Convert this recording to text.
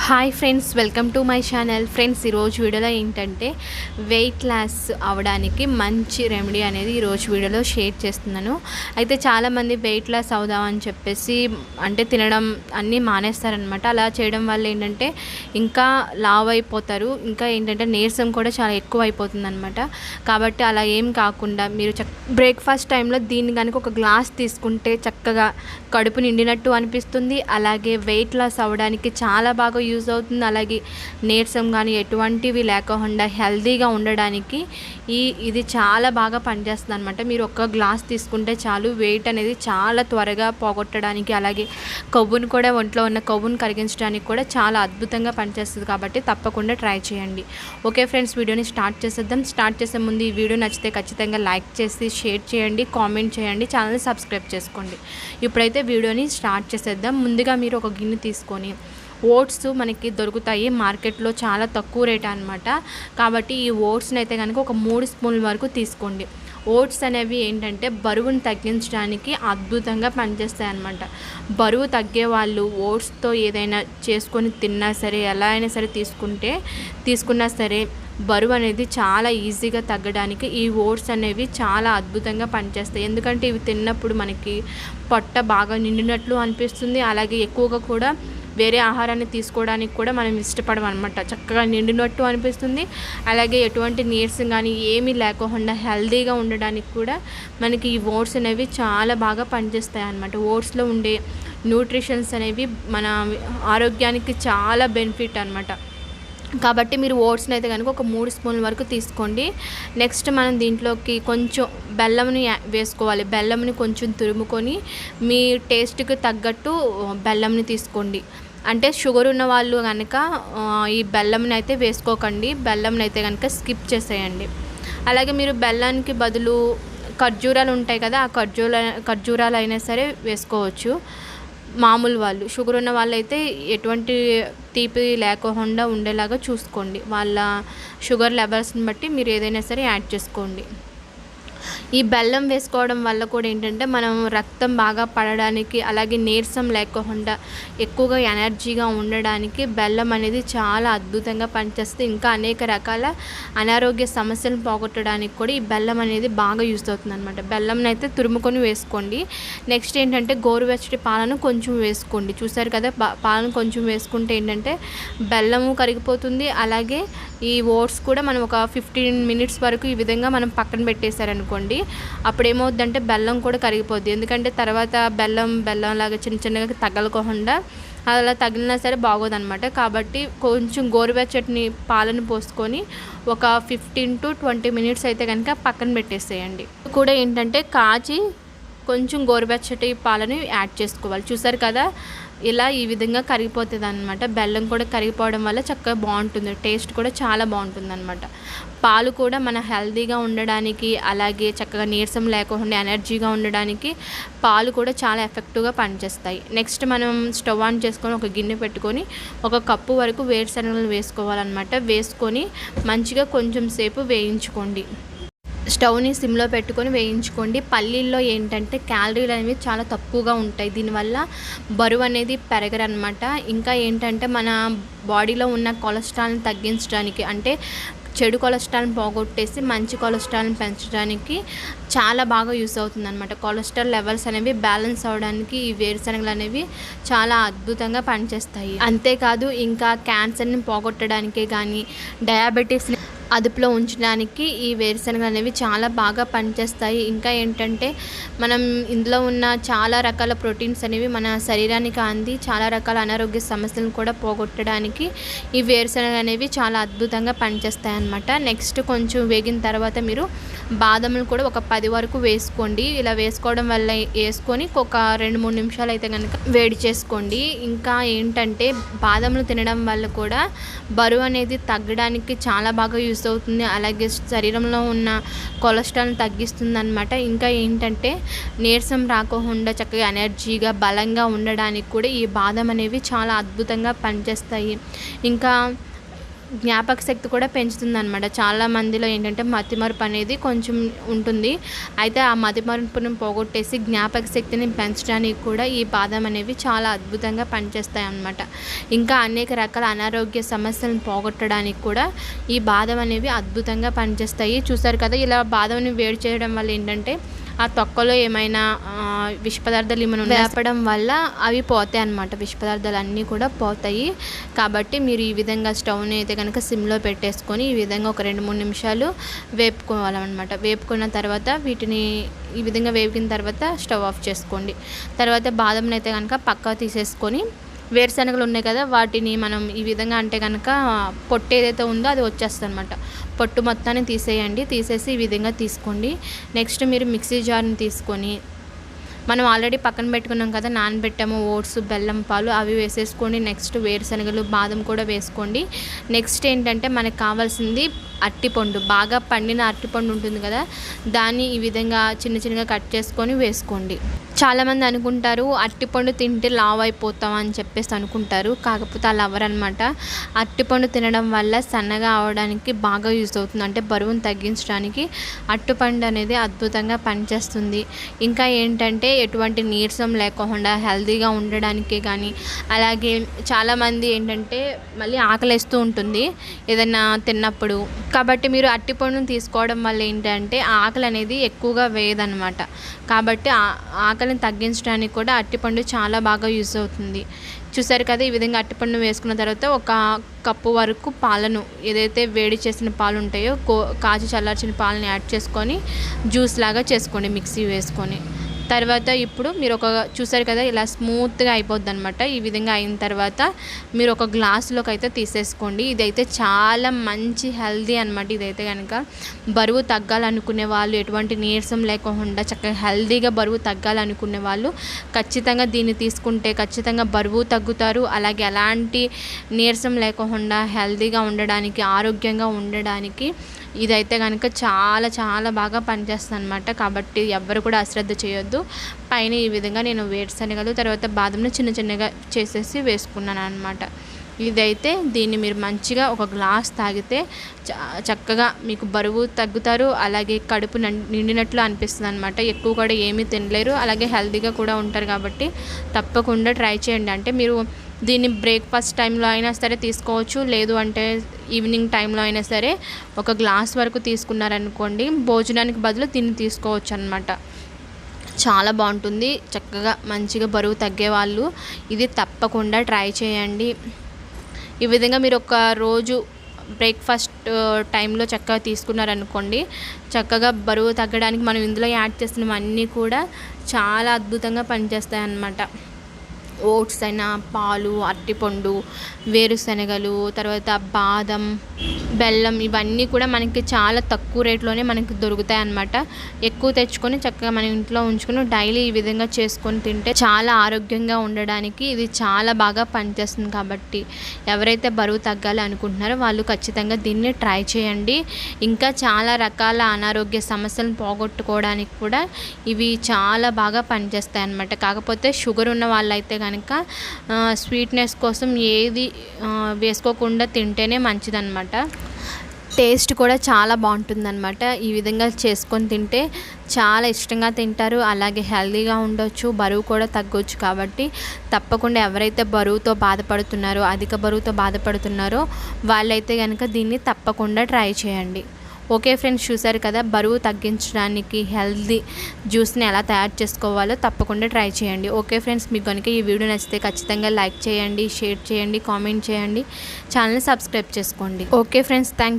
Hi friends, welcome to my channel. Friends, ఈరోజు వీడియోలో ఏంటంటే వెయిట్ లాస్ అవ్వడానికి మంచి రెమెడీ అనేది ఈరోజు వీడియోలో షేర్ చేస్తున్నాను. అయితే చాలామంది వెయిట్ లాస్ అవుదామని చెప్పేసి అంటే తినడం అన్నీ మానేస్తారనమాట. అలా చేయడం వల్ల ఏంటంటే ఇంకా లావ్ అయిపోతారు, ఇంకా ఏంటంటే నీరసం కూడా చాలా ఎక్కువ అయిపోతుంది అనమాట. కాబట్టి అలా ఏం కాకుండా మీరు బ్రేక్ఫాస్ట్ టైంలో దీన్ని కనుక ఒక గ్లాస్ తీసుకుంటే చక్కగా కడుపు నిండినట్టు అనిపిస్తుంది. అలాగే వెయిట్ లాస్ అవ్వడానికి చాలా బాగా యూజ్ అవుతుంది. అలాగే నీరసం కానీ ఎటువంటివి లేకుండా హెల్తీగా ఉండడానికి ఇది చాలా బాగా పనిచేస్తుంది అనమాట. మీరు ఒక్క గ్లాస్ తీసుకుంటే చాలు, వెయిట్ అనేది చాలా త్వరగా పోగొట్టడానికి, అలాగే కొవ్వును కూడా ఒంట్లో ఉన్న కొవ్వును కరిగించడానికి కూడా చాలా అద్భుతంగా పనిచేస్తుంది. కాబట్టి తప్పకుండా ట్రై చేయండి. ఓకే ఫ్రెండ్స్, వీడియోని స్టార్ట్ చేసేద్దాం. స్టార్ట్ చేసే ముందు ఈ వీడియో నచ్చితే ఖచ్చితంగా లైక్ చేసి షేర్ చేయండి, కామెంట్ చేయండి, ఛానల్ని సబ్స్క్రైబ్ చేసుకోండి. ఇప్పుడైతే వీడియోని స్టార్ట్ చేసేద్దాం. ముందుగా మీరు ఒక గిన్నె తీసుకొని, ఓట్స్ మనకి దొరుకుతాయి మార్కెట్లో, చాలా తక్కువ రేట్ అనమాట. కాబట్టి ఈ ఓట్స్ని అయితే కనుక ఒక 3 స్పూన్ల వరకు తీసుకోండి. ఓట్స్ అనేవి ఏంటంటే బరువును తగ్గించడానికి అద్భుతంగా పనిచేస్తాయి అన్నమాట. బరువు తగ్గే వాళ్ళు ఓట్స్తో ఏదైనా చేసుకొని తిన్నా సరే, ఎలా అయినా సరే తీసుకున్నా సరే బరువు అనేది చాలా ఈజీగా తగ్గడానికి ఈ ఓట్స్ అనేవి చాలా అద్భుతంగా పనిచేస్తాయి. ఎందుకంటే ఇవి తిన్నప్పుడు మనకి పొట్ట బాగా నిండినట్లు అనిపిస్తుంది. అలాగే ఎక్కువగా కూడా వేరే ఆహారాన్ని తీసుకోవడానికి కూడా మనం ఇష్టపడం అనమాట. చక్కగా నిండినట్టు అనిపిస్తుంది. అలాగే ఎటువంటి నీరసం కానీ ఏమీ లేకుండా హెల్తీగా ఉండడానికి కూడా మనకి ఈ ఓట్స్ అనేవి చాలా బాగా పనిచేస్తాయి అన్నమాట. ఓట్స్లో ఉండే న్యూట్రిషన్స్ అనేవి మన ఆరోగ్యానికి చాలా బెనిఫిట్ అనమాట. కాబట్టి మీరు ఓట్స్ని అయితే కనుక ఒక 3 స్పూన్ల వరకు తీసుకోండి. నెక్స్ట్ మనం దీంట్లోకి కొంచెం బెల్లంని వేసుకోవాలి. బెల్లంని కొంచెం తురుముకొని మీ టేస్ట్కి తగ్గట్టు బెల్లంని తీసుకోండి. అంటే షుగర్ ఉన్న వాళ్ళు కనుక ఈ బెల్లంని అయితే వేసుకోకండి, బెల్లంని అయితే కనుక స్కిప్ చేసేయండి. అలాగే మీరు బెల్లానికి బదులు ఖర్జూరాలు ఉంటాయి కదా, ఆ ఖర్జూరాలు అయినా సరే వేసుకోవచ్చు. మామూలు వాళ్ళు షుగర్ ఉన్న వాళ్ళైతే ఎటువంటి తీపి లేకుండా ఉండేలాగా చూసుకోండి. వాళ్ళ షుగర్ లెవెల్స్ని బట్టి మీరు ఏదైనా సరే యాడ్ చేసుకోండి. ఈ బెల్లం వేసుకోవడం వల్ల కూడా ఏంటంటే మనం రక్తం బాగా పడడానికి, అలాగే నీరసం లేకుండా ఎక్కువగా ఎనర్జీగా ఉండడానికి బెల్లం అనేది చాలా అద్భుతంగా పనిచేస్తుంది. ఇంకా అనేక రకాల అనారోగ్య సమస్యలను పోగొట్టడానికి కూడా ఈ బెల్లం అనేది బాగా యూజ్ అవుతుంది అనమాట. బెల్లంని అయితే తురుముకొని వేసుకోండి. నెక్స్ట్ ఏంటంటే గోరువెచ్చటి పాలను కొంచెం వేసుకోండి. చూసారు కదా, పాలను కొంచెం వేసుకుంటే ఏంటంటే బెల్లము కరిగిపోతుంది. అలాగే ఈ ఓట్స్ కూడా మనం ఒక 15 మినిట్స్ వరకు ఈ విధంగా మనం పక్కన పెట్టేశారనుకోండి, అప్పుడు ఏమవుద్దంటే బెల్లం కూడా కరిగిపోద్ది. ఎందుకంటే తర్వాత బెల్లం లాగా చిన్న చిన్నగా తగలకుండా అలా తగిలినా సరే బాగోదన్నమాట. కాబట్టి కొంచెం గోరువెచ్చటిని పాలను పోసుకొని ఒక 15 to 20 మినిట్స్ అయితే కనుక పక్కన పెట్టేసేయండి. కూడా ఏంటంటే కాచి కొంచెం గోరువెచ్చటి పాలను యాడ్ చేసుకోవాలి. చూసారు కదా, ఇలా ఈ విధంగా కరిగిపోతుంది అనమాట. బెల్లం కూడా కరిగిపోవడం వల్ల చక్కగా బాగుంటుంది, టేస్ట్ కూడా చాలా బాగుంటుంది అనమాట. పాలు కూడా మన హెల్తీగా ఉండడానికి, అలాగే చక్కగా నీరసం లేకుండా ఎనర్జీగా ఉండడానికి పాలు కూడా చాలా ఎఫెక్టివ్గా పనిచేస్తాయి. నెక్స్ట్ మనం స్టవ్ ఆన్ చేసుకొని ఒక గిన్నె పెట్టుకొని 1 కప్పు వరకు వేరుశనగలు వేసుకోవాలన్నమాట. వేసుకొని మంచిగా కొంచెం సేపు వేయించుకోండి. స్టవ్ని సిమ్లో పెట్టుకొని వేయించుకోండి. పల్లీల్లో ఏంటంటే క్యాలరీలు అనేవి చాలా తక్కువగా ఉంటాయి, దీనివల్ల బరువు అనేది పెరగరనమాట. ఇంకా ఏంటంటే మన బాడీలో ఉన్న కొలెస్ట్రాల్ని తగ్గించడానికి, అంటే చెడు కొలెస్ట్రాల్ని పోగొట్టేసి మంచి కొలెస్ట్రాల్ని పెంచడానికి చాలా బాగా యూస్ అవుతుంది అనమాట. కొలెస్ట్రాల్ లెవెల్స్ అనేవి బ్యాలెన్స్ అవ్వడానికి ఈ వేరుశనగలు అనేవి చాలా అద్భుతంగా పనిచేస్తాయి. అంతేకాదు ఇంకా క్యాన్సర్ని పోగొట్టడానికే కానీ, డయాబెటీస్ని అదుపులో ఉంచడానికి ఈ వేరుశనగలు అనేవి చాలా బాగా పనిచేస్తాయి. ఇంకా ఏంటంటే మనం ఇందులో ఉన్న చాలా రకాల ప్రోటీన్స్ అనేవి మన శరీరానికి అంది చాలా రకాల అనారోగ్య సమస్యలను కూడా పోగొట్టడానికి ఈ వేరుశనగలు అనేవి చాలా అద్భుతంగా పనిచేస్తాయి అన్నమాట. నెక్స్ట్ కొంచెం వేగిన తర్వాత మీరు బాదములు కూడా ఒక 10 వరకు వేసుకోండి. ఇలా వేసుకోవడం వల్ల వేసుకొని ఒక 2-3 నిమిషాలు అయితే కనుక వేడి చేసుకోండి. ఇంకా ఏంటంటే బాదములు తినడం వల్ల కూడా బరువు అనేది తగ్గడానికి చాలా బాగా యూస్ అవుతుంది. అలాగే శరీరంలో ఉన్న కొలెస్ట్రాల్ని తగ్గిస్తుంది అనమాట. ఇంకా ఏంటంటే నీరసం రాకుండా చక్కగా ఎనర్జీగా బలంగా ఉండడానికి కూడా ఈ బాదం అనేవి చాలా అద్భుతంగా పనిచేస్తాయి. ఇంకా జ్ఞాపక శక్తి కూడా పెంచుతుందన్నమాట. చాలా మందిలో ఏంటంటే మతిమరుపు అనేది కొంచెం ఉంటుంది. అయితే ఆ మతిమరుపును పోగొట్టేసి జ్ఞాపక శక్తిని పెంచడానికి కూడా ఈ బాదం అనేవి చాలా అద్భుతంగా పనిచేస్తాయి అన్నమాట. ఇంకా అనేక రకాల అనారోగ్య సమస్యలను పోగొట్టడానికి కూడా ఈ బాదం అనేవి అద్భుతంగా పనిచేస్తాయి. చూసారు కదా, ఇలా బాదంని వేడి చేయడం వల్ల ఏంటంటే ఆ తొక్కలో ఏమైనా విష పదార్థాలు ఏమైనా వేపడం వల్ల అవి పోతాయి అన్నమాట. విష పదార్థాలు అన్నీ కూడా పోతాయి. కాబట్టి మీరు ఈ విధంగా స్టవ్ని అయితే కనుక సిమ్లో పెట్టేసుకొని ఈ విధంగా ఒక 2-3 నిమిషాలు వేపుకోవాలన్నమాట. వేపుకున్న తర్వాత వీటిని ఈ విధంగా వేపిన తర్వాత స్టవ్ ఆఫ్ చేసుకోండి. తర్వాత బాదంని అయితే కనుక పక్కకు తీసేసుకొని వేరుశనగలు ఉన్నాయి కదా, వాటిని మనం ఈ విధంగా అంటే కనుక పొట్టు ఏదైతే ఉందో అది వచ్చేస్తుంది అనమాట. పొట్టు మొత్తాన్ని తీసేయండి. తీసేసి ఈ విధంగా తీసుకోండి. నెక్స్ట్ మీరు మిక్సీ జార్ని తీసుకొని మనం ఆల్రెడీ పక్కన పెట్టుకున్నాం కదా, నానబెట్టాము ఓట్స్, బెల్లం, పాలు అవి వేసేసుకోండి. నెక్స్ట్ వేరుశనగలు, బాదం కూడా వేసుకోండి. నెక్స్ట్ ఏంటంటే మనకు కావాల్సింది అరటిపండు. బాగా పండిన అరటిపండు ఉంటుంది కదా, దాన్ని ఈ విధంగా చిన్నగా కట్ చేసుకొని వేసుకోండి. చాలామంది అనుకుంటారు అరటిపండు తింటే లావు అయిపోతాం అని చెప్పేసి అనుకుంటారు. కాకపోతే అలా అవ్వరనమాట. అరటిపండు తినడం వల్ల సన్నగా అవడానికి బాగా యూజ్ అవుతుంది. అంటే బరువును తగ్గించడానికి అరటిపండు అనేది అద్భుతంగా పనిచేస్తుంది. ఇంకా ఏంటంటే ఎటువంటి నీరసం లేకుండా హెల్తీగా ఉండడానికి కానీ, అలాగే చాలామంది ఏంటంటే మళ్ళీ ఆకలిస్తూ ఉంటుంది ఏదైనా తిన్నప్పుడు. కాబట్టి మీరు అరటిపండును తీసుకోవడం వల్ల ఏంటంటే ఆకలి అనేది ఎక్కువగా వేయదన్నమాట. కాబట్టి ఆకలిని తగ్గించడానికి కూడా అరటిపండు చాలా బాగా యూజ్ అవుతుంది. చూసారు కదా, ఈ విధంగా అరటిపండు వేసుకున్న తర్వాత 1 కప్పు వరకు పాలను, ఏదైతే వేడి చేసిన పాలు ఉంటాయో కాచి చల్లార్చిన పాలని యాడ్ చేసుకొని జ్యూస్ లాగా చేసుకోండి మిక్సీ వేసుకొని. తర్వాత ఇప్పుడు మీరు చూసారు కదా, ఇలా స్మూత్గా అయిపోద్ది అనమాట. ఈ విధంగా అయిన తర్వాత మీరు ఒక గ్లాసులోకి అయితే తీసేసుకోండి. ఇదైతే చాలా మంచి హెల్దీ అనమాట. ఇదైతే కనుక బరువు తగ్గాలనుకునే వాళ్ళు, ఎటువంటి నీరసం లేకుండా చక్కగా హెల్దీగా బరువు తగ్గాలనుకునే వాళ్ళు ఖచ్చితంగా దీన్ని తీసుకుంటే ఖచ్చితంగా బరువు తగ్గుతారు. అలాగే ఎలాంటి నీరసం లేకుండా హెల్దీగా ఉండడానికి, ఆరోగ్యంగా ఉండడానికి ఇదైతే కనుక చాలా బాగా పనిచేస్తుంది అనమాట. కాబట్టి ఎవ్వరు కూడా అశ్రద్ధ చేయొద్దు. పైన ఈ విధంగా నేను వేరుశనగలు తర్వాత బాదంను చిన్నగా చేసేసి వేసుకున్నాను అనమాట. ఇదైతే దీన్ని మీరు మంచిగా ఒక గ్లాస్ తాగితే చక్కగా మీకు బరువు తగ్గుతారు. అలాగే కడుపు నిండినట్లు అనిపిస్తుంది అనమాట. ఎక్కువ కూడా ఏమీ తినలేరు. అలాగే హెల్తీగా కూడా ఉంటారు. కాబట్టి తప్పకుండా ట్రై చేయండి. అంటే మీరు దీన్ని బ్రేక్ఫాస్ట్ టైంలో అయినా సరే తీసుకోవచ్చు, లేదు అంటే ఈవినింగ్ టైంలో అయినా సరే 1 గ్లాస్ వరకు తీసుకున్నారనుకోండి, భోజనానికి బదులు దీన్ని తీసుకోవచ్చు అనమాట. చాలా బాగుంటుంది. చక్కగా మంచిగా బరువు తగ్గేవాళ్ళు ఇది తప్పకుండా ట్రై చేయండి. ఈ విధంగా మీరు ఒక రోజు బ్రేక్ఫాస్ట్ టైంలో చక్కగా తీసుకున్నారనుకోండి, చక్కగా బరువు తగ్గడానికి మనం ఇందులో యాడ్ చేస్తున్నవన్నీ కూడా చాలా అద్భుతంగా పనిచేస్తాయి అన్నమాట. ఓట్స్ అయినా, పాలు, అరటిపండు, వేరుశనగలు, తర్వాత బాదం, బెల్లం ఇవన్నీ కూడా మనకి చాలా తక్కువ రేట్లోనే మనకి దొరుకుతాయి అన్నమాట. ఎక్కువ తెచ్చుకొని చక్కగా మన ఇంట్లో ఉంచుకొని డైలీ ఈ విధంగా చేసుకొని తింటే చాలా ఆరోగ్యంగా ఉండడానికి ఇది చాలా బాగా పనిచేస్తుంది. కాబట్టి ఎవరైతే బరువు తగ్గాలి అనుకుంటున్నారో వాళ్ళు ఖచ్చితంగా దీన్ని ట్రై చేయండి. ఇంకా చాలా రకాల అనారోగ్య సమస్యలను పోగొట్టుకోవడానికి కూడా ఇవి చాలా బాగా పనిచేస్తాయి అన్నమాట. కాకపోతే షుగర్ ఉన్న వాళ్ళైతే కనుక స్వీట్నెస్ కోసం ఏది వేసుకోకుండా తింటేనే మంచిదన్నమాట. టేస్ట్ కూడా చాలా బాగుంటుందన్నమాట. ఈ విధంగా చేసుకొని తింటే చాలా ఇష్టంగా తింటారు. అలాగే హెల్తీగా ఉండొచ్చు, బరువు కూడా తగ్గొచ్చు. కాబట్టి తప్పకుండా ఎవరైతే బరువుతో బాధపడుతున్నారో, అధిక బరువుతో బాధపడుతున్నారో వాళ్ళైతే కనుక దీన్ని తప్పకుండా ట్రై చేయండి. ఓకే ఫ్రెండ్స్, చూసారు కదా, బరువు తగ్గించడానికి హెల్తీ జ్యూస్ని ఎలా తయారు చేసుకోవాలో తప్పకుండా ట్రై చేయండి. ఓకే ఫ్రెండ్స్, మీకు కనుక ఈ వీడియో నచ్చితే ఖచ్చితంగా లైక్ చేయండి, షేర్ చేయండి, కామెంట్ చేయండి, ఛానల్ని సబ్స్క్రైబ్ చేసుకోండి. Okay friends, thank